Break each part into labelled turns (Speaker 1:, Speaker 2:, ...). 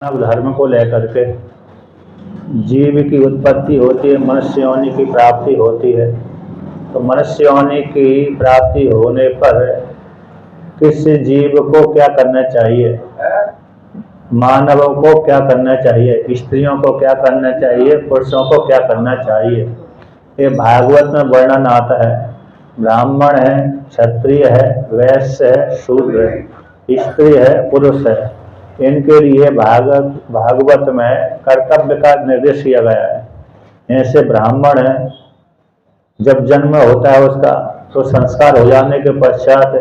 Speaker 1: मानव धर्म को लेकर के जीव की उत्पत्ति होती है, मनुष्य योनि की प्राप्ति होती है। तो मनुष्य योनि की प्राप्ति होने पर किस जीव को क्या करना चाहिए, मानवों को क्या करना चाहिए, स्त्रियों को क्या करना चाहिए, पुरुषों को क्या करना चाहिए। ये भागवत में वर्णन आता है। ब्राह्मण है, क्षत्रिय है, वैश्य है, शूद्र है, स्त्री है, पुरुष है, इनके लिए भागवत में कर्तव्य का निर्देश किया गया है। ऐसे ब्राह्मण है, जब जन्म होता है उसका तो संस्कार हो जाने के पश्चात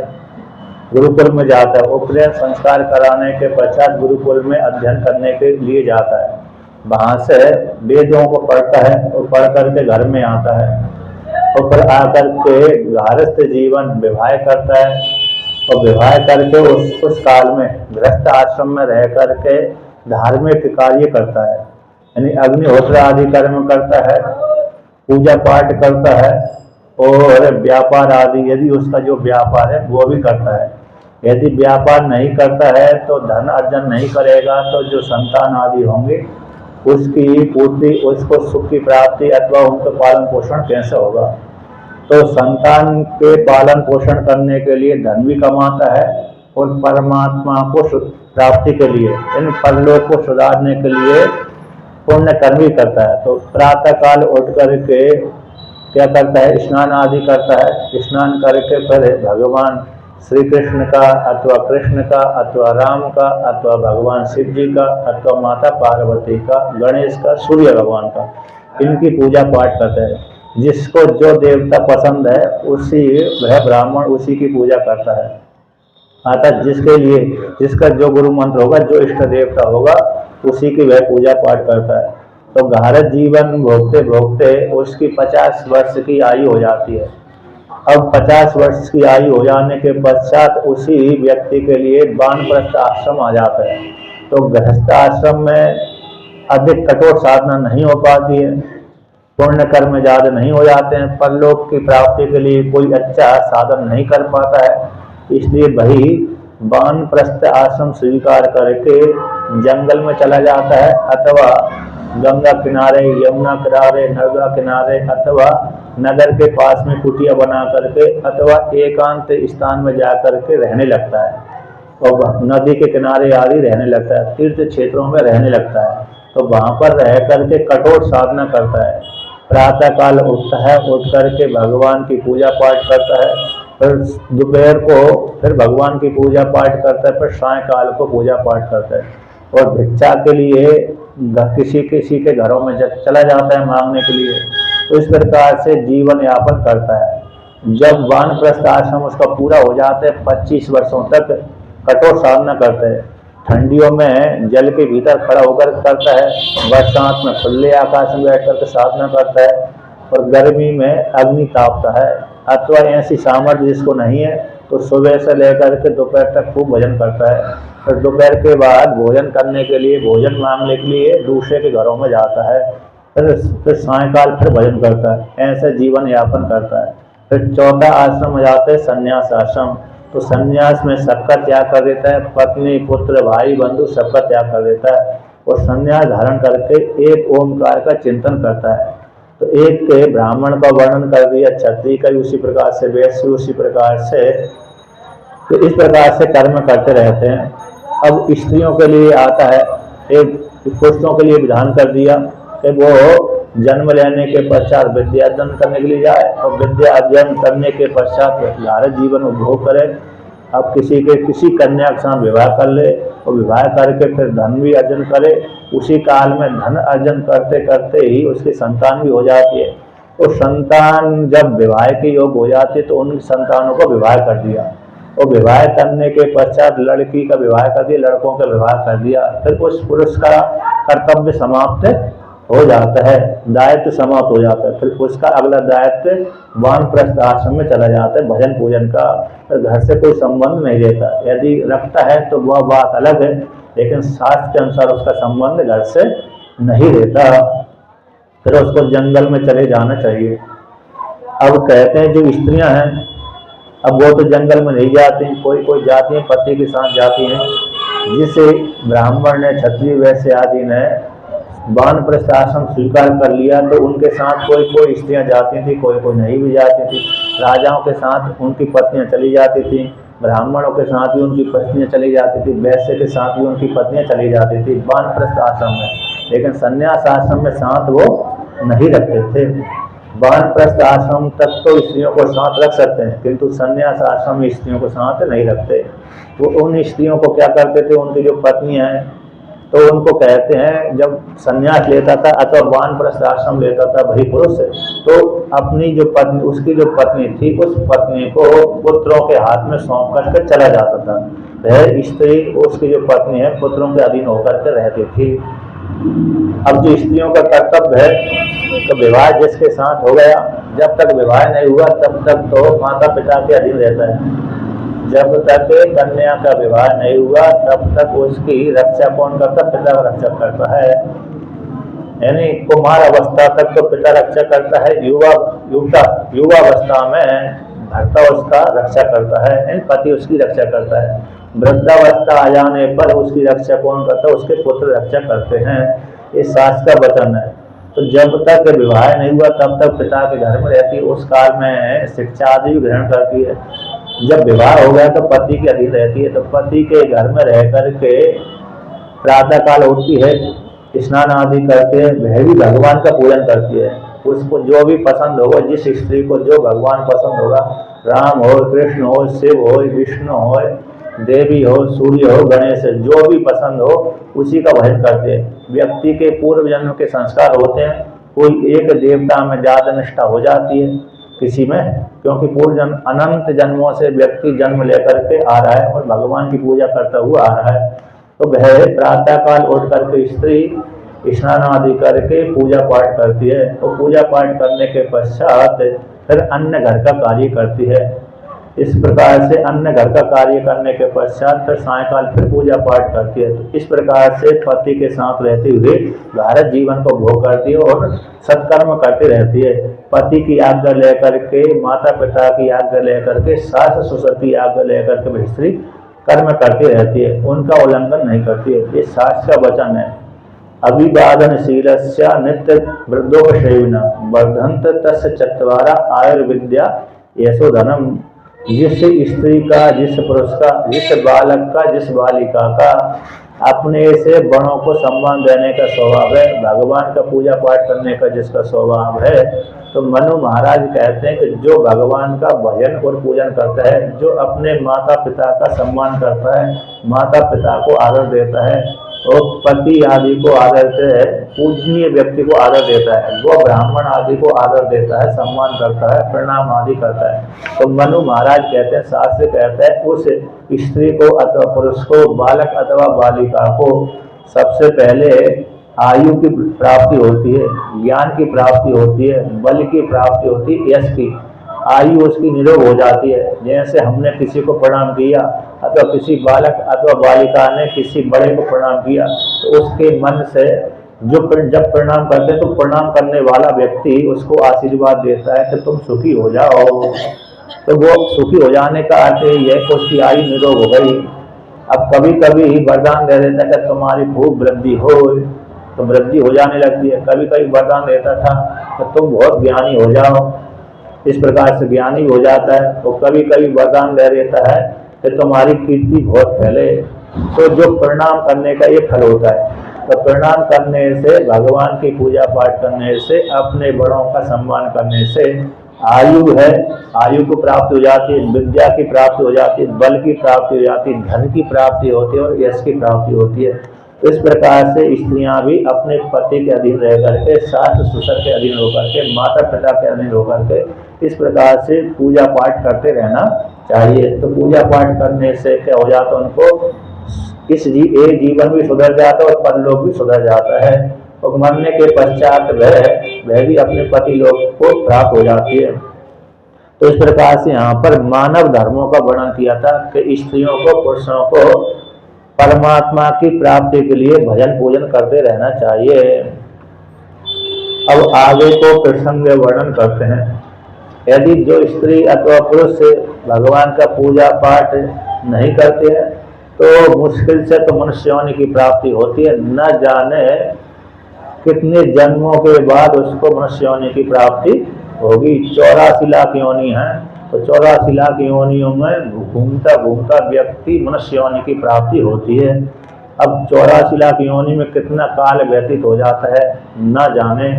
Speaker 1: गुरुकुल में जाता है। उपनयन संस्कार कराने के पश्चात गुरुकुल में अध्ययन करने के लिए जाता है। वहां से वेदों को पढ़ता है और पढ़ करके घर में आता है और फिर आकर के गृहस्थ जीवन विवाह करता है और विवाह करके उस काल में गृहस्थ आश्रम में रह करके धार्मिक कार्य करता है, यानी अग्निहोत्र आदि कर्म करता है, पूजा पाठ करता है और व्यापार आदि, यदि उसका जो व्यापार है वो भी करता है। यदि व्यापार नहीं करता है तो धन अर्जन नहीं करेगा तो जो संतान आदि होंगे उसकी पूर्ति, उसको सुख की प्राप्ति अथवा उनका पालन पोषण कैसे होगा। तो संतान के पालन पोषण करने के लिए धन भी कमाता है और परमात्मा को प्राप्ति के लिए, इन परलोक को सुधारने के लिए पुण्य कर्म भी करता है। तो प्रातः काल उठ करके क्या करता है, स्नान आदि करता है। स्नान करके फिर भगवान श्री कृष्ण का अथवा कृष्ण का अथवा राम का अथवा भगवान शिव जी का अथवा माता पार्वती का, गणेश का, सूर्य भगवान का, इनकी पूजा पाठ करता है। जिसको जो देवता पसंद है उसी वह ब्राह्मण उसी की पूजा करता है। अर्थात जिसके लिए जिसका जो गुरु मंत्र होगा, जो इष्ट देवता होगा, उसी की वह पूजा पाठ करता है। तो गृहस्थ जीवन भोगते भोगते उसकी 50 वर्ष की आयु हो जाती है। अब 50 वर्ष की आयु हो जाने के पश्चात उसी व्यक्ति के लिए वानप्रस्थ आश्रम आ जाता है। तो गृहस्थ आश्रम में अधिक कठोर साधना नहीं हो पाती है, पुण्य कर्म ज्यादा नहीं हो जाते हैं, परलोक की प्राप्ति के लिए कोई अच्छा साधन नहीं कर पाता है। इसलिए वही वानप्रस्थ आश्रम स्वीकार करके जंगल में चला जाता है अथवा गंगा किनारे, यमुना किनारे, नर्मदा किनारे अथवा नगर के पास में कुटिया बना करके अथवा एकांत स्थान में जा करके रहने लगता है और नदी के किनारे आदि रहने लगता है, तीर्थ क्षेत्रों में रहने लगता है। तो वहां पर रह करके कठोर साधना करता है। प्रातः काल उठता है, उठ करके भगवान की पूजा पाठ करता है, फिर दोपहर को फिर भगवान की पूजा पाठ करता है, फिर सायंकाल को पूजा पाठ करता है और भिक्षा के लिए किसी किसी के घरों में चला जाता है मांगने के लिए। तो इस प्रकार से जीवन यापन करता है। जब वानप्रस्थ आश्रम उसका पूरा हो जाता है, 25 वर्षों तक कठोर साधना करता है। ठंडियों में जल के भीतर खड़ा होकर करता है, बरसात में खुले आकाश में बैठ करके साधना करता है और गर्मी में अग्नि तापता है। अथवा ऐसी सामर्थ्य जिसको नहीं है तो सुबह से लेकर के दोपहर तक खूब भजन करता है। फिर दोपहर के बाद भोजन करने के लिए, भोजन मांगने के लिए दूसरे के घरों में जाता है। फिर सायंकाल फिर भजन करता है। ऐसा जीवन यापन करता है। फिर चौथा आश्रम हो जाता है संन्यास आश्रम। तो संन्यास में सबका त्याग कर देता है, पत्नी, पुत्र, भाई, बंधु सबका त्याग कर देता है और संन्यास धारण करके एक ओमकार का चिंतन करता है। तो एक के ब्राह्मण का वर्णन कर दिया, क्षत्रिय का उसी प्रकार से, वैश्य उसी प्रकार से। तो इस प्रकार से कर्म करते रहते हैं। अब स्त्रियों के लिए आता है, एक पुरुषों के लिए विधान कर दिया कि वो जन्म लेने के पश्चात विद्या अध्ययन करने के लिए जाए और विद्या अध्ययन करने के पश्चात भारत जीवन उपभोग करे। अब किसी कन्या के साथ विवाह कर ले और विवाह करके फिर धन भी अर्जन करे। उसी काल में धन अर्जन करते करते ही उसकी संतान भी हो जाती है। तो संतान जब विवाह के योग हो जाती है तो उन संतानों को विवाह कर दिया और विवाह करने के पश्चात लड़की का विवाह कर दिया, लड़कों का विवाह कर दिया। फिर उस पुरुष का कर्तव्य समाप्त हो जाता है, दायित्व समाप्त हो जाता है। फिर उसका अगला दायित्व वानप्रस्थ आश्रम में चला जाता है, भजन पूजन का। तो घर से कोई संबंध नहीं रहता, यदि रखता है तो वह बात अलग है, लेकिन शास्त्र के अनुसार उसका संबंध घर से नहीं रहता। फिर उसको जंगल में चले जाना चाहिए। अब कहते हैं जो स्त्रियां हैं, अब वो तो जंगल में नहीं जाती, कोई कोई जाती हैं, पति के साथ जाती हैं। जिसे ब्राह्मण ने, क्षत्रिय, वैश्य आदि ने वानप्रस्थ आश्रम स्वीकार कर लिया तो उनके साथ कोई कोई स्त्रियां जाती थी, कोई कोई नहीं भी जाती थी। राजाओं के साथ उनकी पत्नियां चली जाती थी, ब्राह्मणों के साथ भी उनकी पत्नियां चली जाती थी, वैश्य के साथ भी उनकी पत्नियां चली जाती थी वानप्रस्थ आश्रम में। लेकिन संन्यास आश्रम में साथ वो नहीं रखते थे। वानप्रस्थ आश्रम तक तो स्त्रियों को साथ रख सकते हैं, किंतु संन्यास आश्रम में स्त्रियों को साथ नहीं रखते। वो उन स्त्रियों को क्या करते थे, उनकी जो पत्नियां हैं तो उनको कहते हैं, जब संन्यास लेता था अथवा वानप्रस्थ आश्रम लेता था वही पुरुष, तो अपनी जो पत्नी, उसकी जो पत्नी थी, उस पत्नी को पुत्रों के हाथ में सौंप करके चला जाता था। वह स्त्री, उसकी जो पत्नी है, पुत्रों के अधीन होकर के रहती थी। अब जो स्त्रियों का कर्तव्य है, तो विवाह जिसके साथ हो गया, जब तक विवाह नहीं हुआ तब तक तो माता पिता के अधीन रहता है। जब तक कन्या का विवाह नहीं हुआ तब तक उसकी रक्षा कौन करता? पिता रक्षा करता है। यानी कुमार अवस्था तक तो पिता रक्षा करता है, युवावस्था में भर्ता उसका रक्षा करता है, यानी पति उसकी रक्षा करता है। वृद्धावस्था आ जाने पर उसकी रक्षा कौन करता है? उसके पुत्र रक्षा करते हैं। ये शास्त्र का वचन है। तो जब तक विवाह नहीं हुआ तब तक पिता के घर में रहती है, उस काल में शिक्षा आदि भी ग्रहण करती है। जब विवाह हो गया तो पति के अधीन रहती है, तो पति के घर में रह करके प्रातः काल उठती है, स्नान आदि करते हैं, वह भी भगवान का पूजन करती है। उसको जो भी पसंद होगा, जिस स्त्री को जो भगवान पसंद होगा, राम हो, कृष्ण हो, शिव हो, विष्णु हो, देवी हो, सूर्य हो, गणेश, जो भी पसंद हो उसी का भजन करते हैं। व्यक्ति के पूर्व जन्म के संस्कार होते हैं, कोई एक देवता में ज्यादा निष्ठा हो जाती है किसी में, क्योंकि पूर्व जन्म, अनंत जन्मों से व्यक्ति जन्म लेकर के आ रहा है और भगवान की पूजा करता हुआ आ रहा है। तो वह प्रातः काल उठ करके स्त्री स्नान आदि करके पूजा पाठ करती है, तो पूजा पाठ करने के पश्चात फिर अन्य घर का कार्य करती है। इस प्रकार से अन्य घर का कार्य करने के पश्चात फिर सायकाल फिर पूजा पाठ करती है। तो इस प्रकार से पति के साथ रहते हुए भारत जीवन को भोग करती है और सत्कर्म करती रहती है। पति की आज्ञा लेकर के, माता पिता की आज्ञा लेकर के, सास ससुर की आज्ञा लेकर के स्त्री कर्म करती रहती है, उनका उल्लंघन नहीं करती है। ये शास्त्र का वचन है। अभिवादनशीलस्य नित्य वृद्धोपसेविना वर्धन्त तस्य चत्वारा आयुर्विद्या यशोधनम। जिस स्त्री का, जिस पुरुष का, जिस बालक का, जिस बालिका का अपने से बड़ों को सम्मान देने का स्वभाव है, भगवान का पूजा पाठ करने का जिसका स्वभाव है, तो मनु महाराज कहते हैं कि जो भगवान का भजन और पूजन करता है, जो अपने माता पिता का सम्मान करता है, माता पिता को आदर देता है और पति आदि को आदर से पूजनीय व्यक्ति को आदर देता है, वो ब्राह्मण आदि को आदर देता है, सम्मान करता है, प्रणाम आदि करता है, तो मनु महाराज कहते हैं, शास्त्र कहते हैं, उस स्त्री को अथवा पुरुष को, बालक अथवा बालिका को सबसे पहले आयु की प्राप्ति होती है, ज्ञान की प्राप्ति होती है, बल की प्राप्ति होती है, यश की। आयु उसकी निरोग हो जाती है। जैसे हमने किसी को प्रणाम किया अथवा किसी बालक अथवा बालिका ने किसी बड़े को प्रणाम किया, तो उसके मन से जब प्रणाम करते हैं तो प्रणाम करने वाला व्यक्ति उसको आशीर्वाद देता है कि तुम सुखी हो जाओ। तो वो सुखी हो जाने का अर्थ यह है कि उसकी आयु निरोग हो गई। अब कभी कभी वरदान दे देता है कि तुम्हारी खूब वृद्धि हो, तो वृद्धि हो जाने लगती है। कभी कभी वरदान देता था कि तुम बहुत ज्ञानी हो जाओ, इस प्रकार से ज्ञानी हो जाता है। तो कभी कभी वरदान दे देता है कि तुम्हारी कीर्ति बहुत फैले। तो जो प्रणाम करने का ये फल होता है, तो प्रणाम करने से, भगवान की पूजा पाठ करने से, अपने बड़ों का सम्मान करने से आयु है, आयु को प्राप्ति हो जाती है, विद्या की प्राप्ति हो जाती है, बल की प्राप्ति हो जाती है, धन की प्राप्ति होती है और यश की प्राप्ति होती है। तो इस प्रकार से स्त्रियां भी अपने पति के अधीन रह करके, सास ससुर के अधीन होकर के, माता पिता के अधीन होकर के इस प्रकार से पूजा पाठ करते रहना चाहिए। तो पूजा पाठ करने से क्या हो जाता है, उनको इस जीवन भी सुधर जाता है और परलोक भी सुधर जाता है, और मरने के पश्चात वह भी अपने पति लोक को प्राप्त हो जाती है। तो इस प्रकार से यहाँ पर मानव धर्मों का वर्णन किया था कि स्त्रियों को, पुरुषों को परमात्मा की प्राप्ति के लिए भजन पूजन करते रहना चाहिए। अब आगे को प्रसंग वर्णन करते हैं। यदि जो स्त्री अथवा पुरुष भगवान का पूजा पाठ नहीं करते हैं तो मुश्किल से तो मनुष्य योनि की प्राप्ति होती है, न जाने कितने जन्मों के बाद उसको मनुष्य योनि की प्राप्ति होगी। 84 लाख योनि है, तो 84 लाख योनियों में घूमता घूमता व्यक्ति मनुष्य योनि की प्राप्ति होती है। अब 84 लाख योनि में कितना काल व्यतीत हो जाता है न जाने।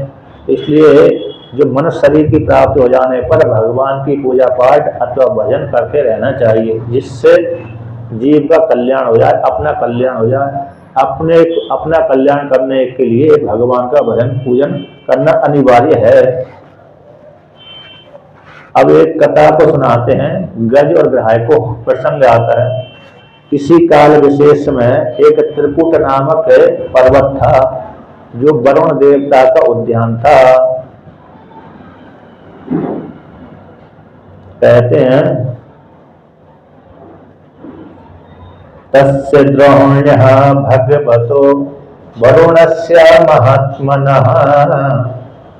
Speaker 1: इसलिए जो मनुष्य शरीर की प्राप्ति हो जाने पर भगवान की पूजा पाठ अथवा भजन करते रहना चाहिए, जिससे जीव का कल्याण हो जाए, अपना कल्याण हो जाए। अपना कल्याण करने के लिए भगवान का भजन पूजन करना अनिवार्य है। अब एक कथा को सुनाते हैं। गज और ग्राह को प्रसंग आता है। किसी काल विशेष में एक त्रिकुट नामक पर्वत था, जो वरुण देवता का उद्यान था। कहते हैं, तस्य द्रोण्यः भगवतो वरुणस्य महात्मनः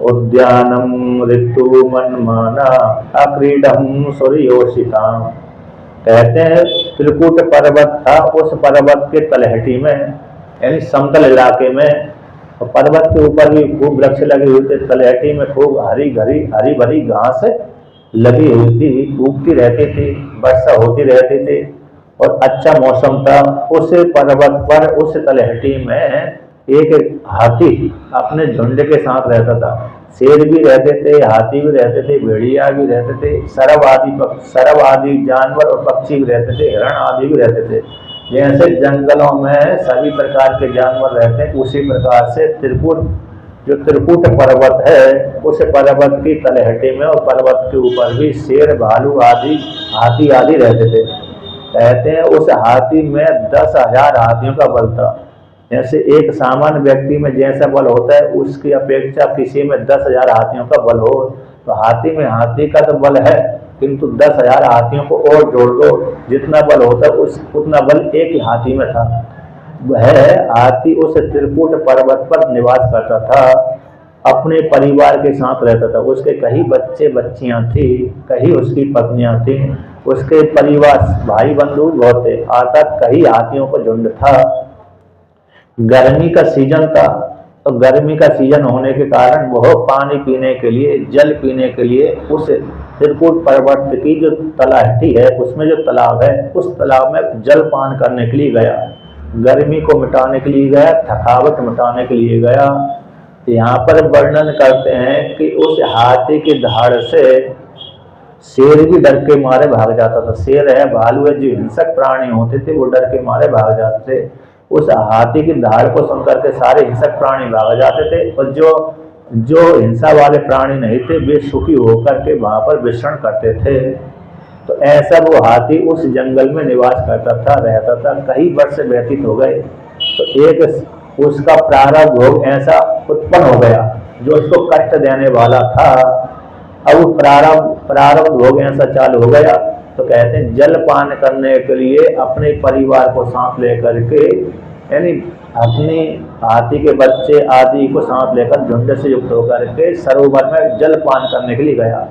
Speaker 1: उद्यानं ऋतुमन्माना अक्रीडं सूर्योषिताम्। कहते हैं, त्रिकुट पर्वत था। उस पर्वत के तलहटी में, यानी समतल इलाके में, पर्वत के ऊपर भी खूब वृक्ष लगे हुए थे, तलहटी में खूब हरी भरी घास लगी हुई थी, उगती रहती थी, वर्षा होती रहती थी और अच्छा मौसम था। उस पर्वत पर, उस तलहटी में एक हाथी अपने झुंड के साथ रहता था। शेर भी रहते थे, हाथी भी रहते थे, भेड़िया भी रहते थे, सरव आदि जानवर और पक्षी भी रहते थे, हिरण आदि भी रहते थे। जैसे जंगलों में सभी प्रकार के जानवर रहते हैं, उसी प्रकार से जो त्रिकुट पर्वत है, उस पर्वत की तलहटी में और पर्वत के ऊपर भी शेर, भालू आदि, हाथी आदि रहते थे। कहते हैं, उस हाथी में 10,000 हाथियों का बल था। जैसे एक सामान्य व्यक्ति में जैसा बल होता है, उसकी अपेक्षा किसी में 10,000 हाथियों का बल हो, तो हाथी का तो बल है, किंतु 10,000 हाथियों को और जोड़ दो, जितना बल होता है उतना बल एक ही हाथी में था। वह हाथी उस त्रिकुट पर्वत पर निवास करता था, अपने परिवार के साथ रहता था। उसके कई बच्चे बच्चियां थी, कई उसकी पत्नियां थी, उसके परिवार भाई बंधु बहुत थे, अर्थात कई हाथियों का झुंड था। गर्मी का सीजन था, तो गर्मी का सीजन होने के कारण वह पानी पीने के लिए, जल पीने के लिए उस त्रिकुट पर्वत की जो तलहटी है, उसमें जो तालाब है, उस तालाब में जल पान करने के लिए गया। गर्मी को मिटाने के लिए गया, थकावट मिटाने के लिए गया। यहाँ पर वर्णन करते हैं कि उस हाथी की धाड़ से शेर भी डर के मारे भाग जाता था। शेर है, भालू है, जो हिंसक प्राणी होते थे, वो डर के मारे भाग जाते थे। उस हाथी की धाड़ को सुनकर के सारे हिंसक प्राणी भाग जाते थे, और जो हिंसा वाले प्राणी नहीं थे, वे सुखी होकर के वहां पर विचरण करते थे। तो ऐसा वो हाथी उस जंगल में निवास करता था, रहता था। कई वर्ष व्यतीत हो गए, तो एक उसका प्रारब्ध भोग ऐसा उत्पन्न हो गया जो उसको कष्ट देने वाला था। अब प्रारब्ध भोग ऐसा चालू हो गया, तो कहते हैं, जल पान करने के लिए अपने परिवार को साथ लेकर के, यानी अपने हाथी के बच्चे आदि को साथ लेकर झुंड से युक्त होकर के सरोवर में जल पान करने के लिए गया।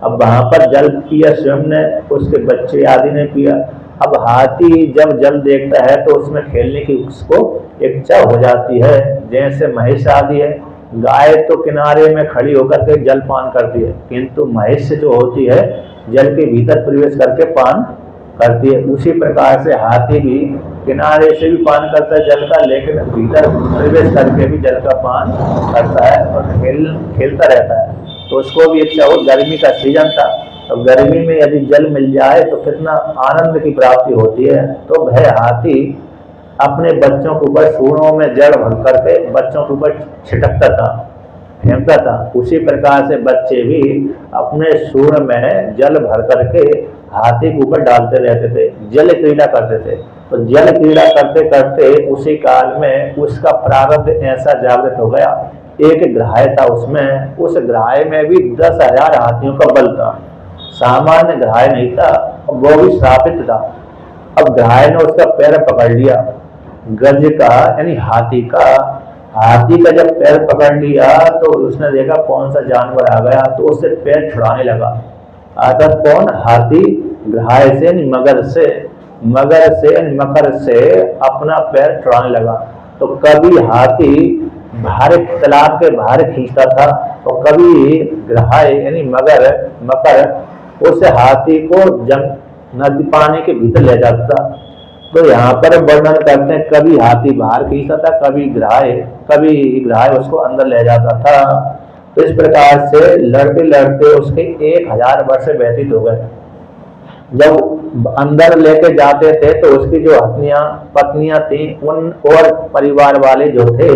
Speaker 1: अब वहां पर जल पिया स्वयं ने, उसके बच्चे आदि ने पिया। अब हाथी जब जल देखता है तो उसमें खेलने की उसको इच्छा हो जाती है, जैसे महिष आदि है। गाय तो किनारे में खड़ी होकर के जल पान करती है, किंतु महिष जो होती है जल के भीतर प्रवेश करके पान करती है। उसी प्रकार से हाथी भी किनारे से भी पान करता है जल का, लेकिन भीतर प्रवेश करके भी जल का पान करता है और खेलता रहता है। तो उसको भी इच्छा हो। गर्मी का सीजन था, तो गर्मी में यदि जल मिल जाए तो कितना आनंद की प्राप्ति होती है। तो वह हाथी अपने बच्चों के ऊपर सूढ़ों में जड़ भर करके बच्चों के ऊपर छिटकता था, फेंकता था। उसी प्रकार से बच्चे भी अपने सूढ़ में जल भर करके हाथी के ऊपर डालते रहते थे, जल क्रीड़ा करते थे। तो जल क्रीड़ा करते करते उसी काल में उसका प्रारब्ध ऐसा जागृत हो गया। एक ग्राह था उसमें, उस ग्राह में भी 10,000 हाथियों का बल था। सामान्य ग्राह नहीं था, वो भी श्रापित था। अब ग्राह ने उसका पैर पकड़ लिया, गज का यानी हाथी का जब पैर पकड़ लिया तो उसने देखा कौन सा जानवर आ गया, तो उससे पैर छुड़ाने लगा। अर्थात कौन? हाथी ग्राह से, मगर से। मकर से अपना पैर छुड़ाने लगा। तो कभी हाथी बाहर तालाब के बाहर खींचता था, और कभी ग्रहाय यानी मकर उस हाथी को नदी पानी के भीतर ले जाता था। तो यहाँ पर वर्णन करते हैं, कभी हाथी बाहर खींचता था, कभी ग्राह्य उसको अंदर ले जाता था। तो इस प्रकार से लड़ते लड़ते उसके 1000 वर्ष व्यतीत हो गए। जब अंदर लेके जाते थे तो उसकी जो पत्नियां थी, उन और परिवार वाले जो थे,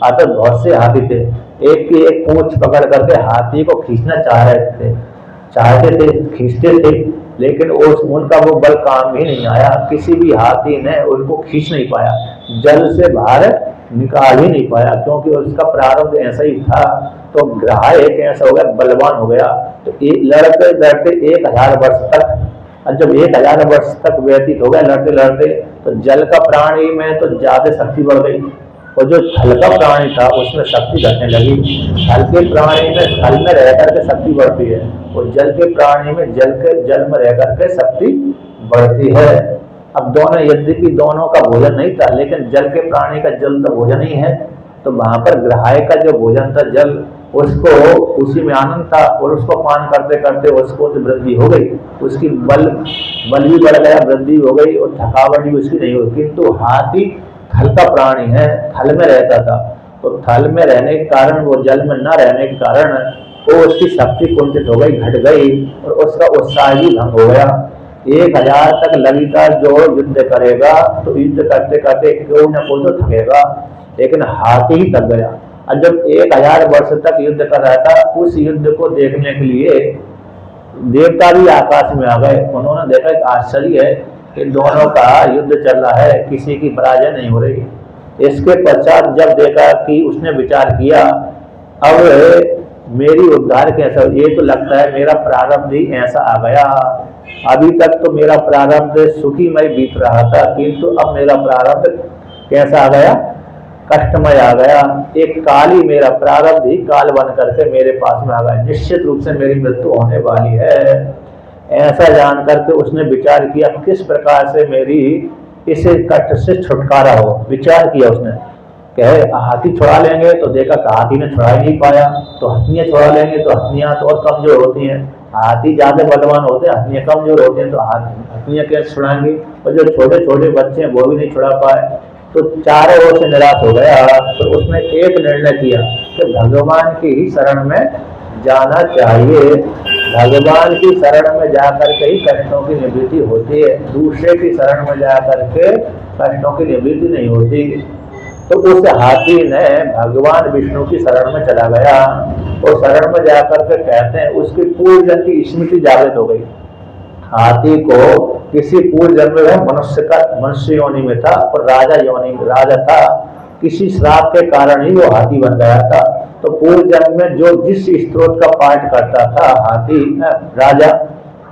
Speaker 1: आते बहुत से हाथी थे, एक की एक पूंछ पकड़ करके हाथी को खींचना चाहते थे, खींचते थे, लेकिन उनका वो बल काम ही नहीं आया। किसी भी हाथी ने उनको खींच नहीं पाया, जल से बाहर निकाल ही नहीं पाया, क्योंकि उसका प्रारब्ध ऐसा ही था। तो ग्राह एक ऐसा हो गया, बलवान हो गया। तो लड़ते लड़ते 1000 वर्ष तक, और जब 1000 वर्ष तक व्यतीत हो गया लड़ते लड़ते, तो जल का प्राणी में तो ज्यादा शक्ति बढ़ गई, और जो थल का प्राणी था उसमें शक्ति घटने लगी। थल के प्राणी में थल में रह करके शक्ति बढ़ती है, और जल के प्राणी में जल में रह करके शक्ति बढ़ती है। अब दोनों, यद्यपि दोनों का भोजन नहीं था, लेकिन जल के प्राणी का जल तो भोजन ही है। तो वहां पर ग्राह्य का जो भोजन था जल, उसको उसी में आनंद था, और उसको पान करते करते उसको तो वृद्धि हो गई, उसकी बल भी बढ़ गया, वृद्धि हो गई, और थकावट भी उसकी नहीं हुई। किंतु हाथी थल का प्राणी है, थल में रहता था, तो थल में रहने के कारण, वो जल में न रहने के कारण, वो उसकी शक्ति कुंठित हो गई, घट गई, और उसका उत्साह भी भंग हो गया। 1000 तक लगातार जो युद्ध करेगा, तो युद्ध करते करते कोई न कोई तो थकेगा, लेकिन हाथी ही थक गया। और जब 1000 वर्ष तक युद्ध कर रहा था, उस युद्ध को देखने के लिए देवता भी आकाश में आ गए। उन्होंने देखा एक आश्चर्य है कि दोनों का युद्ध चल रहा है, किसी की पराजय नहीं हो रही। इसके पश्चात जब देखा कि उसने विचार किया, अब मेरी उद्धार कैसा, ये तो लगता है मेरा प्रारब्ध ही ऐसा आ गया। अभी तक तो मेरा प्रारब्ध सुखीमय बीत रहा था, किंतु अब मेरा प्रारब्ध कैसा आ गया, कष्टमय आ गया। एक काल ही, मेरा प्रारब्ध ही काल बन करके मेरे पास में आ गया, निश्चित रूप से मेरी मृत्यु होने वाली है। ऐसा जान करके उसने विचार किया किस प्रकार से मेरी इस कष्ट से छुटकारा हो। विचार किया उसने, कहे हाथी छुड़ा लेंगे, तो देखा कि हाथी ने छुड़ा ही नहीं पाया, तो हथियां छुड़ा लेंगे, तो हथियां तो और कमजोर होती हैं, हाथी ज्यादा बलवान होते हैं, हथियां कमजोर होते हैं, तो हथियां कैसे छुड़ाएंगे, और जो छोटे छोटे बच्चे हैं वो भी नहीं छुड़ा पाए। तो चारों ओर से निराश हो गया। तो उसने एक निर्णय किया कि भगवान की ही शरण में जाना चाहिए। भगवान की शरण में जाकर के ही कष्टों की निवृत्ति होती है, दूसरे की शरण में जाकर के कष्टों की निवृत्ति नहीं होती। तो उस हाथी ने भगवान विष्णु की शरण में चला गया, और शरण में जाकर के कहते हैं उसकी पूर्व जन्म की स्मृति जागृत हो गई। हाथी को किसी पूर्व जन्म में मनुष्य योनि में था, और राजा था, किसी श्राप के कारण ही वो हाथी बन गया था। तो पूर्व जन्म में जो जिस स्त्रोत का पाठ करता था हाथी राजा,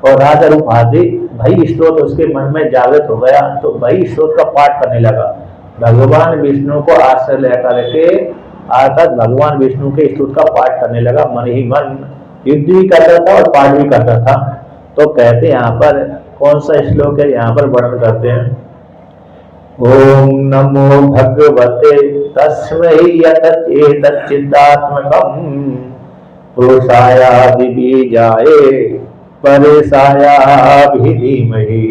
Speaker 1: और राजा रूप हाथी, भई स्त्रोत उसके मन में जागृत हो गया, तो भई स्त्रोत का पाठ करने लगा। भगवान विष्णु को आश्रय लेकर के अर्थात भगवान विष्णु के स्तुति का पाठ करने लगा, मन ही मन युद्ध भी करता था और पाठ भी करता था। तो कहते हैं यहाँ पर कौन सा श्लोक है, यहाँ पर वर्णन करते हैं, ओम नमो भगवते तस्मै यतचेतचिदात्मकं पुरुषायादि बीजाय परेशायाभि धीमहि।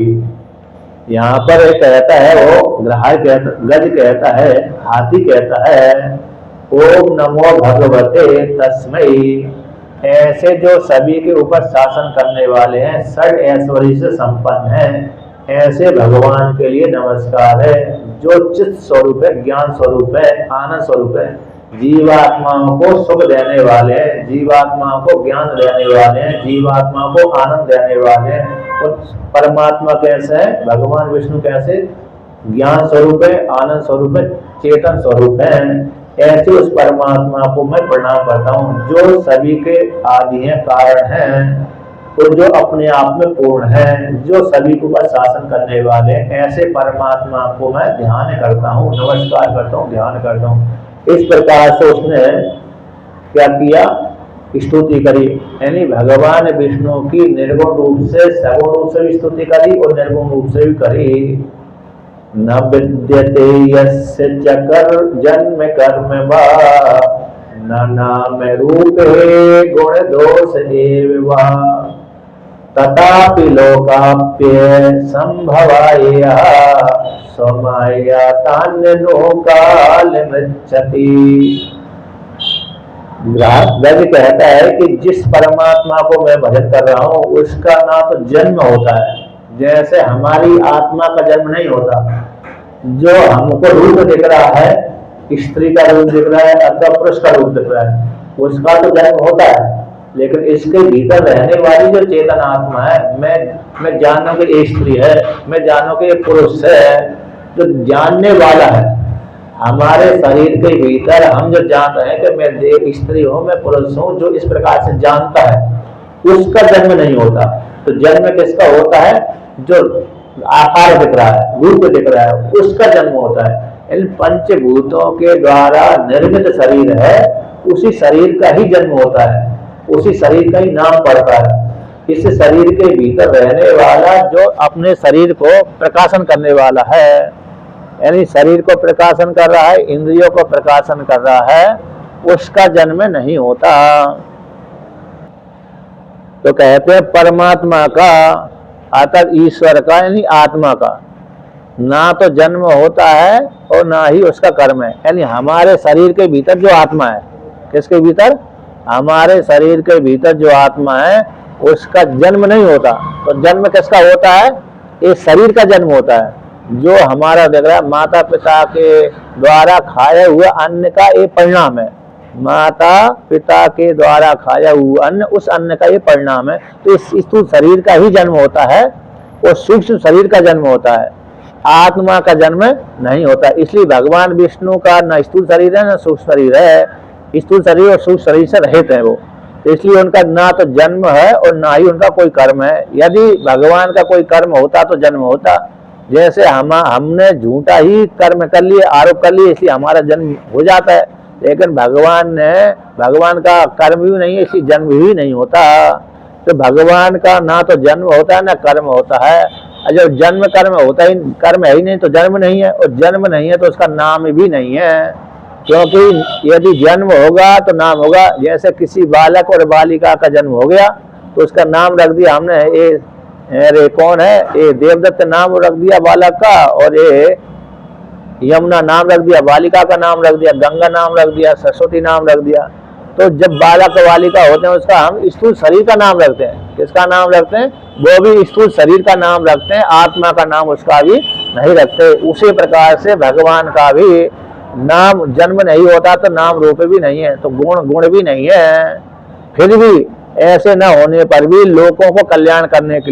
Speaker 1: यहाँ पर कहता है, वो गज कहता है, हाथी कहता है, ओम नमो भगवते तस्मै, ऐसे जो सभी के ऊपर शासन करने वाले हैं, षड ऐश्वर्य से संपन्न हैं, ऐसे भगवान के लिए नमस्कार है, जो चित्त स्वरूप है, ज्ञान स्वरूप है, आनंद स्वरूप है, जीवात्माओं को सुख देने वाले हैं, जीवात्माओं को ज्ञान देने वाले हैं, जीवात्माओं को आनंद देने वाले हैं। और परमात्मा कैसे है, भगवान विष्णु कैसे ज्ञान स्वरूप है, आनंद स्वरूप है, चेतन स्वरूप है। ऐसे उस परमात्मा को मैं प्रणाम करता हूँ, जो सभी के आदि हैं, कारण हैं, और जो अपने आप में पूर्ण है, जो सभी के ऊपर शासन करने वाले, ऐसे परमात्मा को मैं ध्यान करता हूँ, नमस्कार करता हूँ, ध्यान करता हूँ। इस प्रकार से उसने क्या किया, स्तुति करी, यानी भगवान विष्णु की निर्गुण रूप से सगुण रूप से भी स्तुति करी और निर्गुण रूप से भी करी। न विद्यते यस्य चकर जन्म कर्म वा, न नाम रूपे गुण दोष एव वा, तथापि लोकाप्य संभवाय स्वमाया तान्य लोकाल मृच्छति। व्यास कहता है कि जिस परमात्मा को मैं भजन कर रहा हूँ उसका ना तो जन्म होता है, जैसे हमारी आत्मा का जन्म नहीं होता। जो हमको रूप दिख रहा है, स्त्री का रूप दिख रहा है अथवा पुरुष का रूप दिख रहा है, उसका तो जन्म होता है, लेकिन इसके भीतर रहने वाली जो चेतन आत्मा है, मैं जानू कि ये स्त्री है, मैं जानू कि ये पुरुष है, जो जानने वाला है हमारे शरीर के भीतर, हम जो जानते हैं कि मैं स्त्री हूँ, मैं पुरुष हूँ, जो इस प्रकार से जानता है उसका जन्म नहीं होता। तो जन्म किसका होता है? जो आकार दिख रहा है, रूप दिख रहा है, उसका जन्म होता है। इन पंचभूतों के द्वारा निर्मित शरीर है, उसी शरीर का ही जन्म होता है, उसी शरीर का ही नाम पड़ता है। इस शरीर के भीतर रहने वाला जो अपने शरीर को प्रकाशन करने वाला है, यानी शरीर को प्रकाशन कर रहा है, इंद्रियों को प्रकाशन कर रहा है, उसका जन्म नहीं होता। तो कहते हैं परमात्मा का अर्थात ईश्वर का यानी आत्मा का ना तो जन्म होता है और ना ही उसका कर्म है। यानी हमारे शरीर के भीतर जो आत्मा है, किसके भीतर? हमारे शरीर के भीतर जो आत्मा है उसका जन्म नहीं होता। तो जन्म किसका होता है? ये शरीर का जन्म होता है, जो हमारा देख रहा है माता पिता के द्वारा खाए हुए अन्न का ये परिणाम है। माता पिता के द्वारा खाया हुआ अन्न, उस अन्न का ये परिणाम है। तो इस स्थूल शरीर का ही जन्म होता है और सूक्ष्म शरीर का जन्म होता है, आत्मा का जन्म नहीं होता। इसलिए भगवान विष्णु का न स्थूल शरीर है न सूक्ष्म शरीर है, स्थूल शरीर और सूक्ष्म शरीर से रहित है वो। इसलिए उनका ना तो जन्म है और ना ही उनका कोई कर्म है। यदि भगवान का कोई कर्म होता तो जन्म होता। जैसे हमने झूठा ही कर्म कर लिए, आरोप कर लिए, इसलिए हमारा जन्म हो जाता है, लेकिन भगवान का कर्म भी नहीं है, इसलिए जन्म भी नहीं होता। तो भगवान का ना तो जन्म होता है ना कर्म होता है। जब जन्म कर्म होता ही, कर्म है ही नहीं तो जन्म नहीं है, और जन्म नहीं है तो उसका नाम भी नहीं है। क्योंकि यदि जन्म होगा तो नाम होगा। जैसे किसी बालक और बालिका का जन्म हो गया तो उसका नाम रख दिया हमने, ये अरे कौन है, ये देवदत्त नाम रख दिया बालक का, और ये यमुना नाम रख दिया, बालिका का नाम रख दिया, गंगा नाम रख दिया, सरस्वती नाम रख दिया। तो जब बालक बालिका होते हैं उसका हम स्थूल शरीर का नाम रखते हैं। किसका नाम रखते हैं? वो भी स्थूल शरीर का नाम रखते हैं, आत्मा का नाम उसका भी नहीं रखते। उसी प्रकार से भगवान का भी नाम जन्म नहीं होता तो नाम रूप भी नहीं है, तो गुण भी नहीं है। फिर भी ऐसे न होने पर भी लोगों को कल्याण करने के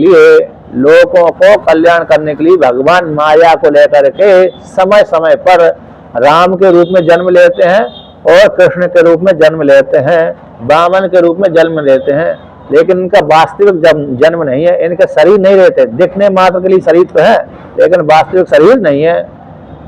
Speaker 1: लिए भगवान माया को लेकर के समय समय पर राम के रूप में जन्म लेते हैं और कृष्ण के रूप में जन्म लेते हैं, वामन के रूप में जन्म लेते हैं, लेकिन इनका वास्तविक जन्म नहीं है। इनके शरीर नहीं रहते, दिखने मात्र के लिए शरीर तो है लेकिन वास्तविक शरीर नहीं है।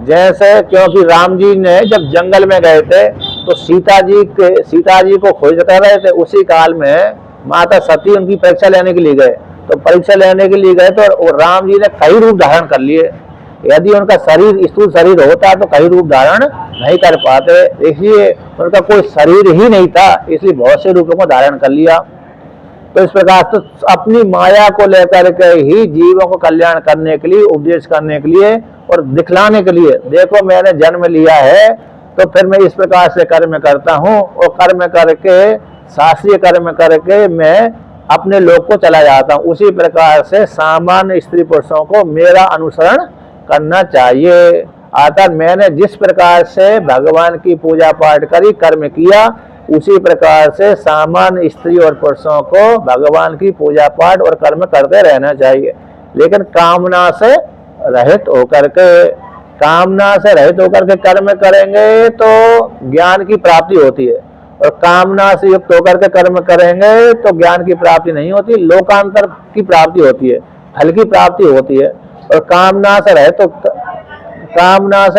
Speaker 1: जैसे क्योंकि राम जी ने जब जंगल में गए थे तो सीता जी को खोज कर रहे थे, उसी काल में माता सती उनकी परीक्षा लेने के लिए गए। तो परीक्षा लेने के लिए गए तो राम जी ने कई रूप धारण कर लिए। यदि उनका शरीर स्थूल शरीर होता तो कई रूप धारण नहीं कर पाते, इसलिए उनका कोई शरीर ही नहीं था, इसलिए बहुत से रूपों को धारण कर लिया। तो इस प्रकार तो अपनी माया को लेकर के ही जीवों को कल्याण करने के लिए, उपदेश करने के लिए और दिखलाने के लिए, देखो मैंने जन्म लिया है तो फिर मैं इस प्रकार से कर्म करता हूँ, और कर्म करके शास्त्रीय कर्म करके मैं अपने लोक को चला जाता हूँ। उसी प्रकार से सामान्य स्त्री पुरुषों को मेरा अनुसरण करना चाहिए। अर्थात मैंने जिस प्रकार से भगवान की पूजा पाठ करी, कर्म किया, उसी प्रकार से सामान्य स्त्री और पुरुषों को भगवान की पूजा पाठ और कर्म करते रहना चाहिए, लेकिन कामना से रहित होकर के कर्म करेंगे तो ज्ञान की प्राप्ति होती है, और कामना से युक्त होकर के कर्म करेंगे तो ज्ञान की प्राप्ति नहीं होती, लोकांतर की प्राप्ति होती है, फल की प्राप्ति होती है। और कामना से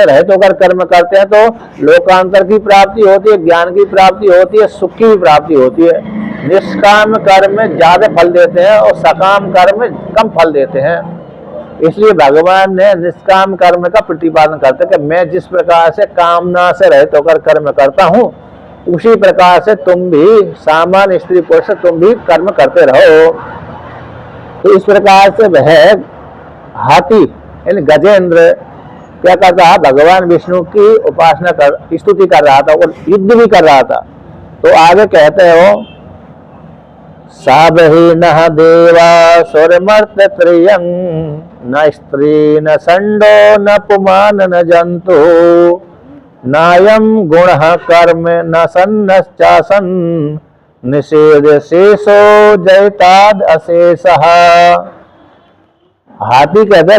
Speaker 1: रहित होकर कर्म करते हैं तो लोकांतर की प्राप्ति होती है, ज्ञान की प्राप्ति होती है, सुख की भी प्राप्ति होती है। निष्काम कर्म में ज्यादा फल देते हैं और सकाम कर्म में कम फल देते हैं। इसलिए भगवान ने निष्काम कर्म का प्रतिपादन करते कि मैं जिस प्रकार से कामना से रहित होकर कर्म करता हूँ, उसी प्रकार से तुम भी सामान्य स्त्री पुरुष तुम भी कर्म करते रहो। तो इस प्रकार से वह हाथी यानी गजेंद्र क्या करता है, भगवान विष्णु की उपासना कर स्तुति कर रहा था और युद्ध भी कर रहा था। तो आगे कहते हो, साबहि नः देवा सुरमर्त त्रियं, न स्त्री न संडो न पुमान न जंतु, नायम गुणः कर्म न सन्नश्चासन, निषेध शेषो जयताद अशेषः। हाथी कहता है,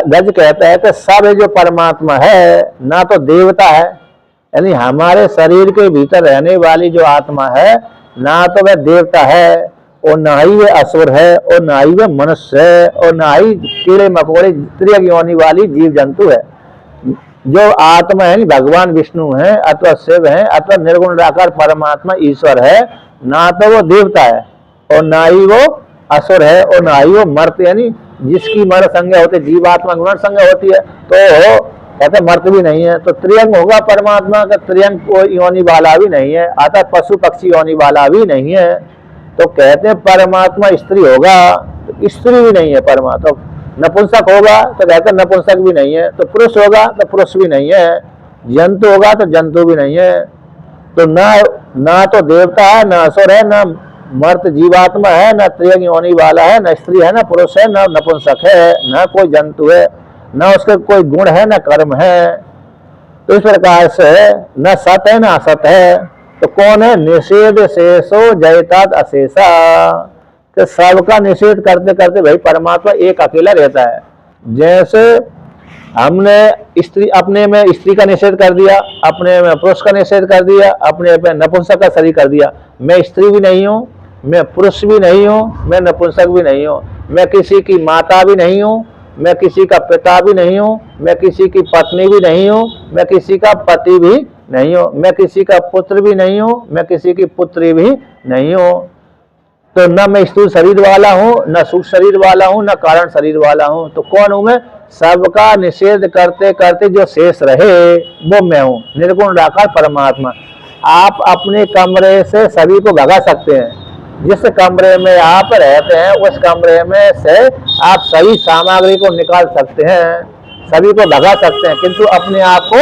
Speaker 1: गज कहता है कि सब जो परमात्मा है, ना तो देवता है यानी हमारे शरीर के भीतर रहने वाली जो आत्मा है, ना तो वह देवता है और ना ही वह असुर है और ना ही वह मनुष्य है और ना ही कीड़े मकोड़े त्रियक योनि वाली जीव जंतु है। जो आत्मा है भगवान विष्णु है अथवा शिव है अथवा निर्गुण निराकार परमात्मा ईश्वर है, ना तो वो देवता है और ना ही वो असुर है और ना ही वो मर्त यानी जिसकी मर संज्ञा होती है, जीवात्मा गुण संज्ञा होती है, तो कहते मर्त भी नहीं है। तो त्रियंग होगा परमात्मा का, त्रियंग कोई योनि वाला भी नहीं है, अतः पशु पक्षी योनि वाला भी नहीं है। तो कहते हैं परमात्मा स्त्री होगा तो स्त्री भी नहीं है परमात्मा, नपुंसक होगा तो कहते नपुंसक भी नहीं है, तो पुरुष होगा तो पुरुष भी नहीं है, जंतु होगा तो जंतु भी नहीं है। तो ना तो देवता है, न असुर है, न मर्त जीवात्मा है, न त्रियंग योनि वाला है, न स्त्री है, न पुरुष है, न नपुंसक है, न कोई जंतु है, न उसके कोई गुण है, न कर्म है। तो इस प्रकार से न सत है न असत है। तो कौन है? निषेध शेषो जयताद अशेषा, कि सबका निषेध करते करते भाई परमात्मा एक अकेला रहता है। जैसे हमने स्त्री अपने में स्त्री का निषेध कर दिया, अपने में पुरुष का निषेध कर दिया, अपने में नपुंसक का शरीर कर दिया। मैं स्त्री भी नहीं हूँ, मैं पुरुष भी नहीं हूँ, मैं नपुंसक भी नहीं हूँ, मैं किसी की माता भी नहीं हूँ, मैं किसी का पिता भी नहीं हूँ, मैं किसी की पत्नी भी नहीं हूँ, मैं किसी का पति भी नहीं हूँ, मैं किसी का पुत्र भी नहीं हूँ, मैं किसी की पुत्री भी नहीं हूँ। तो न मैं स्थूल शरीर वाला हूँ, न सूक्ष्म शरीर वाला हूँ, न कारण शरीर वाला हूँ। तो कौन हूँ मैं? सबका निषेध करते करते जो शेष रहे वो मैं हूँ, निर्गुण निराकार परमात्मा। आप अपने कमरे से सभी को भगा सकते हैं, जिस कमरे में आप रहते हैं उस कमरे में से आप सही सामग्री को निकाल सकते हैं, सभी को भगा सकते हैं, किंतु अपने आप को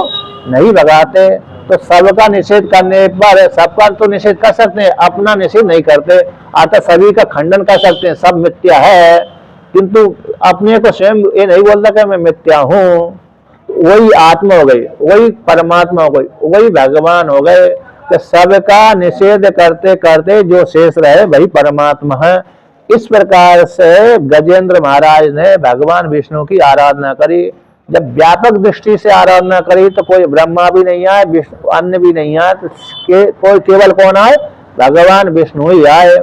Speaker 1: नहीं भगाते। तो सबका निषेध करने पर सबका तो निषेध कर सकते हैं, अपना निषेध नहीं करते। अतः सभी का खंडन कर सकते हैं, सब मिथ्या है, किंतु अपने को स्वयं ये नहीं बोलता कि मैं मिथ्या हूँ। वही आत्मा हो गई, वही परमात्मा हो गई, वही भगवान हो गए। कि सबका निषेध करते करते जो शेष रहे वही परमात्मा है। इस प्रकार से गजेंद्र महाराज ने भगवान विष्णु की आराधना करी। जब व्यापक दृष्टि से आराधना करी तो कोई ब्रह्मा भी नहीं आए, अन्य भी नहीं आए, तो कोई केवल कौन आए? भगवान विष्णु ही आए।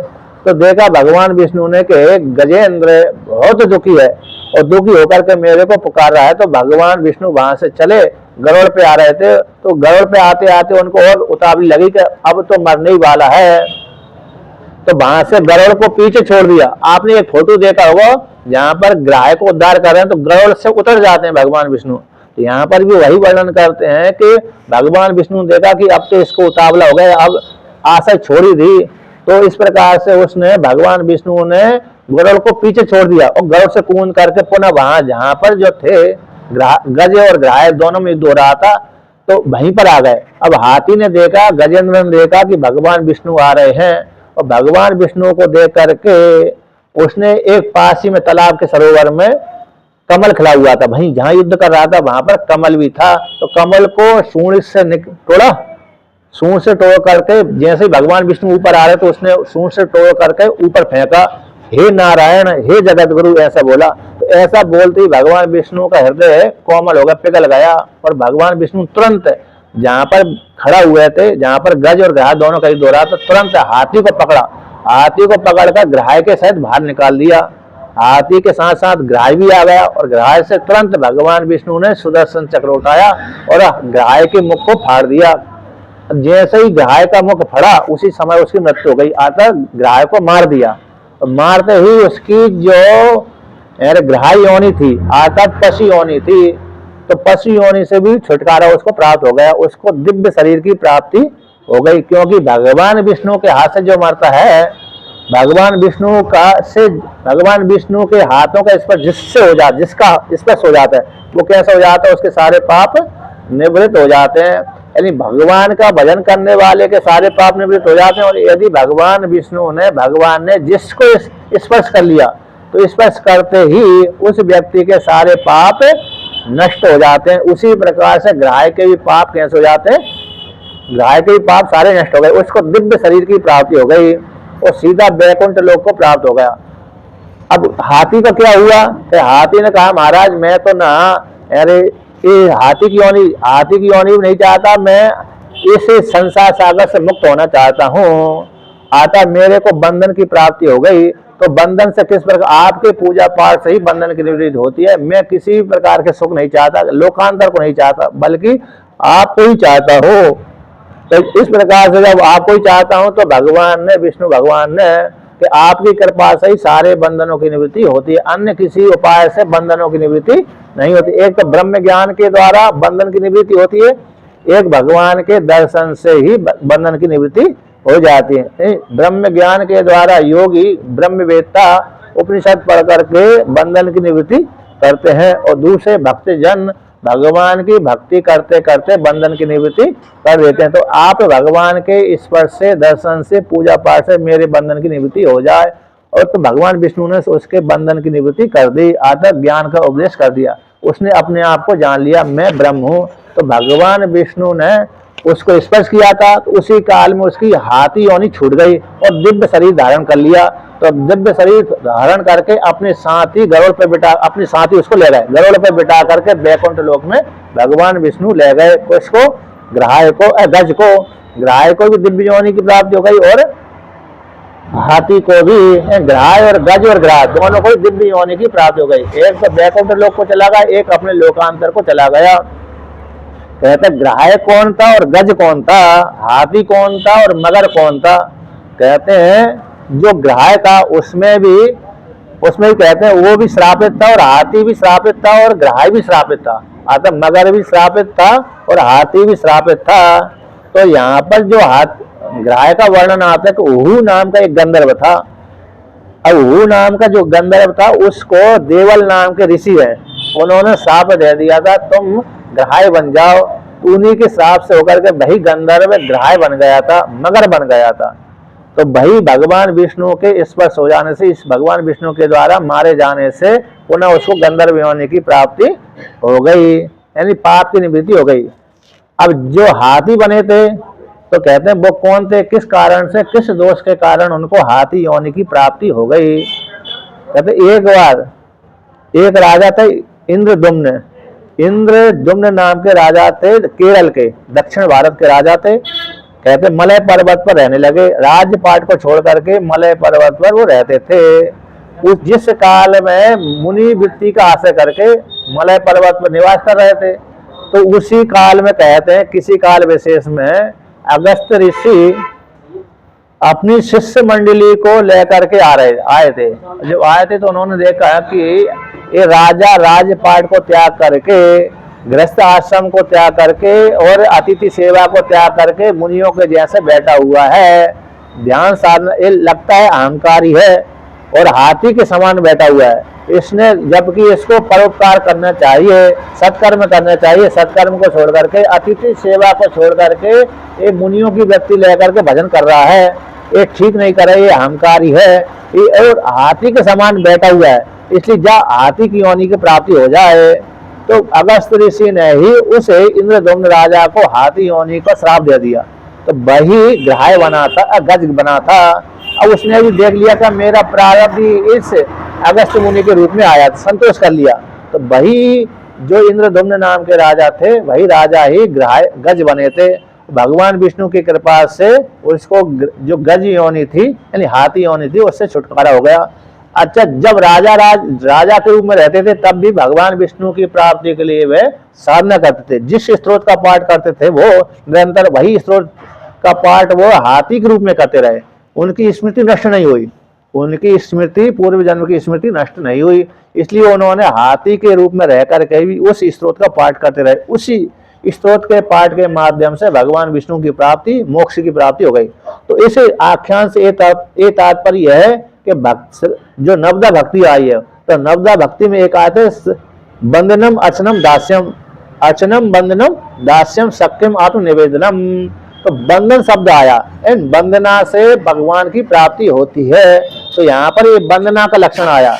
Speaker 1: तो देखा भगवान विष्णु ने कि गजेंद्र बहुत दुखी है और दुखी होकर के मेरे को पुकार रहा है। तो भगवान विष्णु वहां से चले, गरुड़ पे आ रहे थे, तो गरुड़ पे आते आते उनको और उतावली लगी कि अब तो मरने ही वाला है। तो वहां से गरुड़ को पीछे छोड़ दिया। आपने एक फोटो देखा होगा जहां पर ग्राह को उद्धार कर रहे हैं तो गरुड़ से उतर जाते हैं भगवान विष्णु। तो यहाँ पर भी वही वर्णन करते हैं कि भगवान विष्णु देखा कि अब तो इसको उतावला हो गया, अब आशा छोड़ी थी। तो इस प्रकार से उसने भगवान विष्णु ने गरुड़ को पीछे छोड़ दिया और गरुड़ से कूद करके पुनः वहां जहां पर जो थे गज और ग्राह दोनों में युद्ध हो रहा था तो वहीं पर आ गए। अब हाथी ने देखा, गजेंद्र ने देखा कि भगवान विष्णु आ रहे हैं और भगवान विष्णु को देख करके उसने एक पास ही में तालाब के सरोवर में कमल खिला हुआ था, वहीं जहां युद्ध कर रहा था वहां पर कमल भी था। तो कमल को सूंड से तोड़ा, सूंड से तोड़ करके जैसे ही भगवान विष्णु ऊपर आ रहे तो उसने सूंड से तोड़ करके ऊपर फेंका। हे नारायण, हे जगत गुरु, ऐसा बोला। तो ऐसा बोलते ही भगवान विष्णु का हृदय कोमल हो गया, पिघल गया। और भगवान विष्णु तुरंत जहां पर खड़ा हुए थे, जहां पर गज और ग्राह दोनों का युद्ध हो रहा था, तुरंत हाथी को पकड़ा। हाथी को पकड़कर ग्राह के सहित बाहर निकाल दिया। हाथी के साथ साथ ग्राह भी आ गया और ग्राह से तुरंत भगवान विष्णु ने सुदर्शन चक्र उठाया और ग्राह के मुख को फाड़ दिया। जैसे ही ग्राह का मुख फड़ा उसी समय उसकी मृत्यु हो गई। अतः ग्राह को मार दिया। तो मारते ही उसकी जो ग्राह योनि थी अर्थात पशु योनि थी, तो पशु योनि से भी छुटकारा उसको प्राप्त हो गया, उसको दिव्य शरीर की प्राप्ति हो गई। क्योंकि भगवान विष्णु के हाथ से जो मरता है, भगवान विष्णु के हाथों का स्पर्श जिससे हो जाता, जिसका स्पर्श हो जाता है, वो कैसा हो जाता है, उसके सारे पाप निवृत्त हो जाते हैं। यानी भगवान का भजन करने वाले के सारे पाप निवृत्त हो जाते हैं। और यदि भगवान ने जिसको स्पर्श कर लिया, तो स्पर्श करते ही उस व्यक्ति के सारे पाप नष्ट हो जाते हैं। उसी प्रकार से ग्राह के भी पाप कैसे हो जाते हैं, ग्राह के भी पाप सारे नष्ट हो गए, उसको दिव्य शरीर की प्राप्ति हो गई और सीधा वैकुंठ लोक को प्राप्त हो गया। अब हाथी का क्या हुआ कि हाथी ने कहा महाराज मैं तो ना, अरे ये हाथी की योनि नहीं चाहता, मैं इस संसार सागर से मुक्त होना चाहता हूँ। आता मेरे को बंधन की प्राप्ति हो गई। तो बंधन से किस प्रकार, आपके पूजा पाठ से ही बंधन की निवृत्ति होती है। मैं किसी प्रकार के सुख नहीं चाहता, लोकांतर को नहीं चाहता, बल्कि आपको ही चाहता हो। तो इस प्रकार से जब आपको ही चाहता हूं, तो विष्णु भगवान ने कि आपकी कृपा से ही सारे बंधनों की निवृत्ति होती है, अन्य किसी उपाय से बंधनों की निवृत्ति नहीं होती। एक तो ब्रह्म ज्ञान के द्वारा बंधन की निवृत्ति होती है, एक भगवान के दर्शन से ही बंधन की निवृत्ति हो जाती है। ब्रह्म ज्ञान के द्वारा योगी ब्रह्मवेत्ता उपनिषद पढ़ करके बंधन की निवृत्ति करते हैं, और दूसरे भक्तजन भगवान की भक्ति करते करते बंधन की निवृत्ति कर देते हैं। तो आप भगवान के स्पर्श से, दर्शन से, पूजा पाठ से मेरे बंधन की निवृत्ति हो जाए, और तो भगवान विष्णु ने उसके बंधन की निवृत्ति कर दी, आदर ज्ञान का उपदेश कर दिया, उसने अपने आप को जान लिया मैं ब्रह्म हूँ। तो भगवान विष्णु ने उसको स्पर्श किया था, तो उसी काल में उसकी हाथी योनि छूट गई और दिव्य शरीर धारण कर लिया। तो दिव्य शरीर धारण करके अपने साथी गरुड़ पे बिठा, अपने साथी उसको ले गए, गरुड़ पे बिठा करके वैकुंठ लोक में भगवान विष्णु ले गए। उसको ग्राह को भी दिव्य योनि की प्राप्ति हो गई, और हाथी को भी, ग्राह और गज और ग्राह दोनों को दिव्य योनि की प्राप्ति हो गई। एक तो वैकुंठ लोक को चला गया, एक अपने लोकांतर को चला गया। कहते ग्राह कौन था और गज कौन था, हाथी कौन था और मगर कौन था। कहते हैं जो ग्राह था उसमें भी कहते हैं वो भी श्रापित था, और हाथी भी श्रापित था, और ग्राह भी श्रापित था, अतः मगर भी श्रापित था और हाथी भी श्रापित था। तो यहाँ पर जो ग्राह का वर्णन आता है कि उहू नाम का एक गंधर्व था। अब उहू नाम का जो गंधर्व था उसको देवल नाम के ऋषि है, उन्होंने श्राप दे दिया था तुम ग्राह बन जाओ। उन्हीं के श्राप से होकर के वही गंधर्व ग्राह बन गया था, मगर बन गया था। तो वही भगवान विष्णु के स्पर्श हो जाने से, इस भगवान विष्णु के द्वारा मारे जाने से पुनः उसको गंधर्व होने की प्राप्ति हो गई, यानी पाप की निवृत्ति हो गई। अब जो हाथी बने थे तो कहते हैं वो कौन थे, किस कारण से, किस दोष के कारण उनको हाथी योनि की प्राप्ति हो गई। कहते एक बार एक राजा थे इंद्रदुम्न नाम के राजा थे, केरल के दक्षिण भारत के राजा थे। कहते मलय पर्वत पर रहने लगे, राजपाट को छोड़ करके मलय पर्वत पर वो रहते थे। जिस काल में मुनि वृत्ति का आश्रय करके मलय पर्वत पर निवास कर रहे थे, तो उसी काल में कहते हैं किसी काल विशेष में अगस्त ऋषि अपनी शिष्य मंडली को लेकर के आए थे। जब आए थे तो उन्होंने देखा कि ये राजा राजपाट को त्याग करके, गृहस्थ आश्रम को त्याग करके और अतिथि सेवा को त्याग करके मुनियों के जैसे बैठा हुआ है, ध्यान साधना, ये लगता है अहंकारी है और हाथी के समान बैठा हुआ है। इसने, जबकि इसको परोपकार करना चाहिए, सत्कर्म करना चाहिए, सत्कर्म को छोड़ करके, अतिथि सेवा को छोड़ करके ये मुनियों की व्यक्ति लेकर के भजन कर रहा है, ये ठीक नहीं कर रहा है, ये अहंकारी है, ये और हाथी के समान बैठा हुआ है। इसलिए जा हाथी की योनि की प्राप्ति हो जाए। तो अगस्त ऋषि ने ही उसे इंद्रदुम्न राजा को हाथी योनि का श्राप दे दिया। तो वही ग्राह बना था, गज बना था। अब उसने भी देख लिया था मेरा प्रारब्ध इस अगस्त मुनि के रूप में आया, संतोष कर लिया। तो वही जो इंद्रदुम्न नाम के राजा थे, वही राजा ही गज बने थे। भगवान विष्णु की कृपा से उसको जो गज योनि थी, यानी हाथी योनि थी, उससे छुटकारा हो गया। अच्छा, जब राजा के रूप में रहते थे तब भी भगवान विष्णु की प्राप्ति के लिए वे साधना करते थे। जिस स्त्रोत का पाठ करते थे वो निरंतर वही स्त्रोत का पाठ वो हाथी के रूप में करते रहे। उनकी स्मृति नष्ट नहीं हुई, उनकी स्मृति पूर्व जन्म की स्मृति नष्ट नहीं हुई, इसलिए उन्होंने हाथी के रूप में रह करके भी उस स्त्रोत का पाठ करते रहे। उसी स्त्रोत के पाठ के माध्यम से भगवान विष्णु की प्राप्ति, मोक्ष की प्राप्ति हो गई। तो इस आख्यान से ये तात्पर्य है कि भक्त जो नवदा भक्ति आई है, तो नवदा भक्ति में एक आते बंदनम अर्चनम दास्यम, अर्चनम बंदनम दास्यम सक्यम आत्मनिवेदनम। तो बंधन शब्द आया, इन वंदना से भगवान की प्राप्ति होती है। तो यहाँ पर ये वंदना का लक्षण आया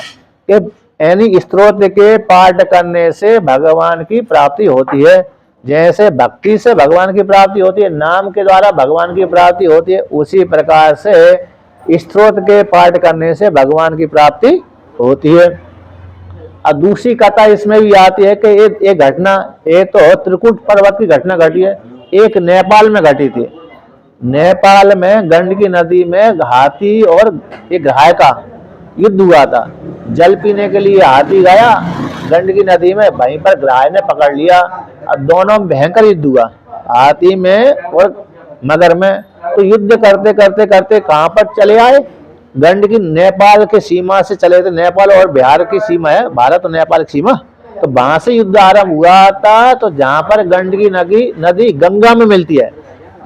Speaker 1: कि यानी स्तोत्र के पाठ करने से भगवान की प्राप्ति होती है। जैसे भक्ति से भगवान की प्राप्ति होती है, नाम के द्वारा भगवान की प्राप्ति होती है, उसी प्रकार से स्तोत्र के पाठ करने से भगवान की प्राप्ति होती है। और दूसरी कथा इसमें भी आती है कि एक घटना, एक तो त्रिकुट पर्वत की घटना घटी है, एक नेपाल में घटी थी। नेपाल में गंडकी नदी में हाथी और एक गाय का युद्ध हुआ था। जल पीने के लिए हाथी गया गंडकी नदी में, वहीं पर गाय ने पकड़ लिया। अब दोनों में भयंकर युद्ध हुआ, हाथी में और मगर में। तो युद्ध करते करते करते कहाँ पर चले आए, गंडकी नेपाल के सीमा से चले थे। नेपाल और बिहार की सीमा है, भारत और नेपाल की सीमा। तो वहां से युद्ध आरंभ हुआ था। तो जहां पर गंडकी नदी गंगा में मिलती है,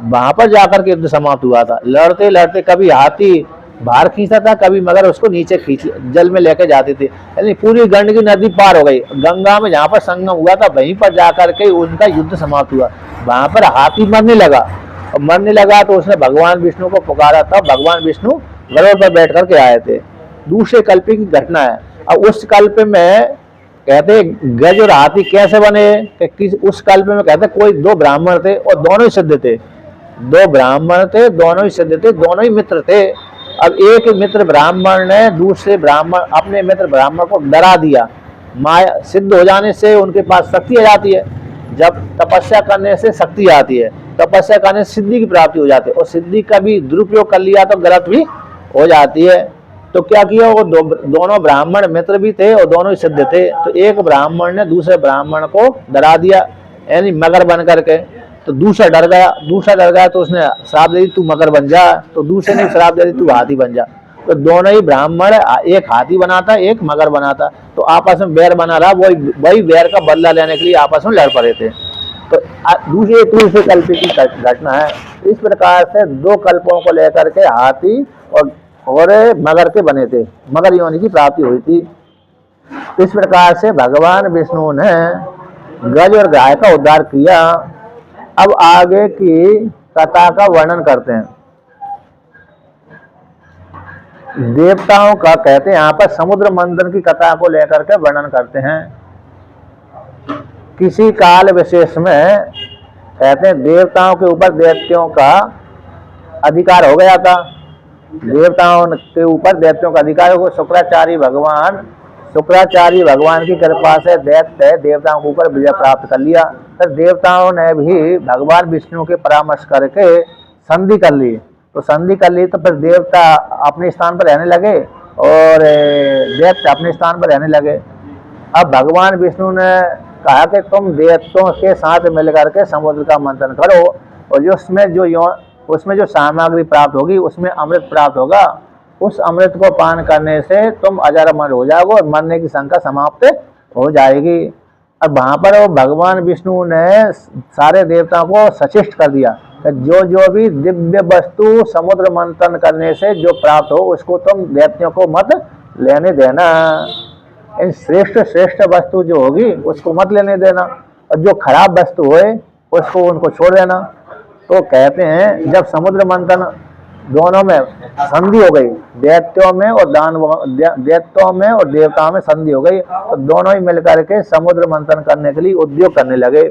Speaker 1: वहां पर जाकर के युद्ध समाप्त हुआ था। लड़ते लड़ते कभी हाथी बाहर खींचता था, कभी मगर उसको नीचे खींच जल में लेके जाते थे। यानी पूरी गंडकी नदी पार हो गई, गंगा में जहाँ पर संगम हुआ था वहीं पर जाकर के उनका युद्ध समाप्त हुआ। वहां पर हाथी मरने लगा, और मरने लगा तो उसने भगवान विष्णु को पुकारा था। भगवान विष्णु गरुड़ पर बैठ करके आए थे। दूसरे कल्प की घटना है। अब उस कल्प में कहते गज और हाथी कैसे बने, कि उस कल्प में कहते कोई दो ब्राह्मण थे और दोनों ही सिद्ध थे। दो ब्राह्मण थे, दोनों ही सिद्ध थे, दोनों ही मित्र थे। अब एक मित्र ब्राह्मण ने दूसरे ब्राह्मण, अपने मित्र ब्राह्मण को डरा दिया। माया सिद्ध हो जाने से उनके पास शक्ति आ जाती है। जब तपस्या करने से शक्ति आती है, तपस्या करने से सिद्धि की प्राप्ति हो जाती है, और सिद्धि का भी दुरुपयोग कर लिया तो गलत भी हो जाती है। तो क्या किया, वो दोनों ब्राह्मण मित्र भी थे और दोनों ही सिद्ध थे। तो एक ब्राह्मण ने दूसरे ब्राह्मण को डरा दिया, यानी मगर बन करके। तो दूसरा डर गया तो उसने श्राप दे दी, तू मगर बन जा। तो दूसरे ने श्राप दे दी, तू हाथी बन जा। तो दोनों ही ब्राह्मण, एक हाथी बनाता एक मगर बनाता। तो आपस में बैर बना रहा, वही बैर का बदला लेने के लिए आपस में लड़ पड़े थे। तो दूसरे कल्प की घटना है। इस प्रकार से दो कल्पों को लेकर के हाथी और मगर के बने थे, मगर योनि की प्राप्ति हुई थी। इस प्रकार से भगवान विष्णु ने गज और गाय का उद्धार किया। अब आगे की कथा का वर्णन करते हैं। देवताओं का कहते हैं यहाँ पर समुद्र मंथन की कथा को लेकर के वर्णन करते हैं। किसी काल विशेष में कहते हैं देवताओं के ऊपर दैत्यों का अधिकार हो गया था। देवताओं के ऊपर दैत्यों का अधिकार हो, शुक्राचार्य भगवान की कृपा से दैत्य देवताओं के ऊपर विजय प्राप्त कर लिया। फिर देवताओं ने भी भगवान विष्णु के परामर्श करके संधि कर ली। तो संधि कर ली तो फिर देवता अपने स्थान पर रहने लगे और दैत्य अपने स्थान पर रहने लगे। अब भगवान विष्णु ने कहा कि तुम दैत्यों के साथ मिलकर के समुद्र का मंथन करो, और उसमें जो सामग्री प्राप्त होगी उसमें अमृत प्राप्त होगा। उस अमृत को पान करने से तुम अजर अमर हो जाओगे और मरने की शंका समाप्त हो जाएगी। अब वहां पर भगवान विष्णु ने सारे देवताओं को सचेष्ट कर दिया कि जो भी दिव्य वस्तु समुद्र मंथन करने से जो प्राप्त हो उसको तुम दैत्यों को मत लेने देना। इन श्रेष्ठ वस्तु जो होगी उसको मत लेने देना, और जो खराब वस्तु होए उसको उनको छोड़ देना। तो कहते हैं जब समुद्र मंथन दोनों में संधि हो गई, दैत्यों में और देवताओं में संधि हो गई, तो दोनों ही मिलकर के समुद्र मंथन करने के लिए उद्योग करने लगे।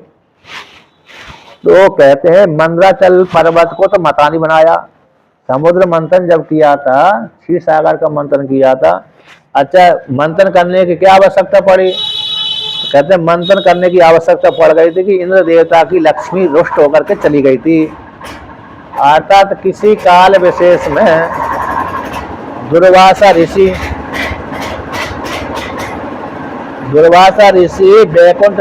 Speaker 1: तो कहते हैं मंदराचल पर्वत को तो मतानी बनाया। समुद्र मंथन जब किया था, क्षीर सागर का मंथन किया था। अच्छा, मंथन करने की क्या आवश्यकता पड़ी? तो कहते हैं मंथन करने की आवश्यकता पड़ गई थी कि इंद्र देवता की लक्ष्मी रुष्ट होकर के चली गई थी। अर्थात किसी काल विशेष में दुर्वासा ऋषि दुर्वासा ऋषि बैकुंठ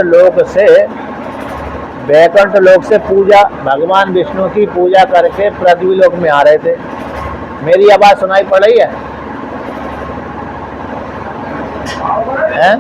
Speaker 1: लोक से पूजा भगवान विष्णु की पूजा करके पृथ्वी लोक में आ रहे थे। मेरी आवाज सुनाई पड़ रही है? हैं?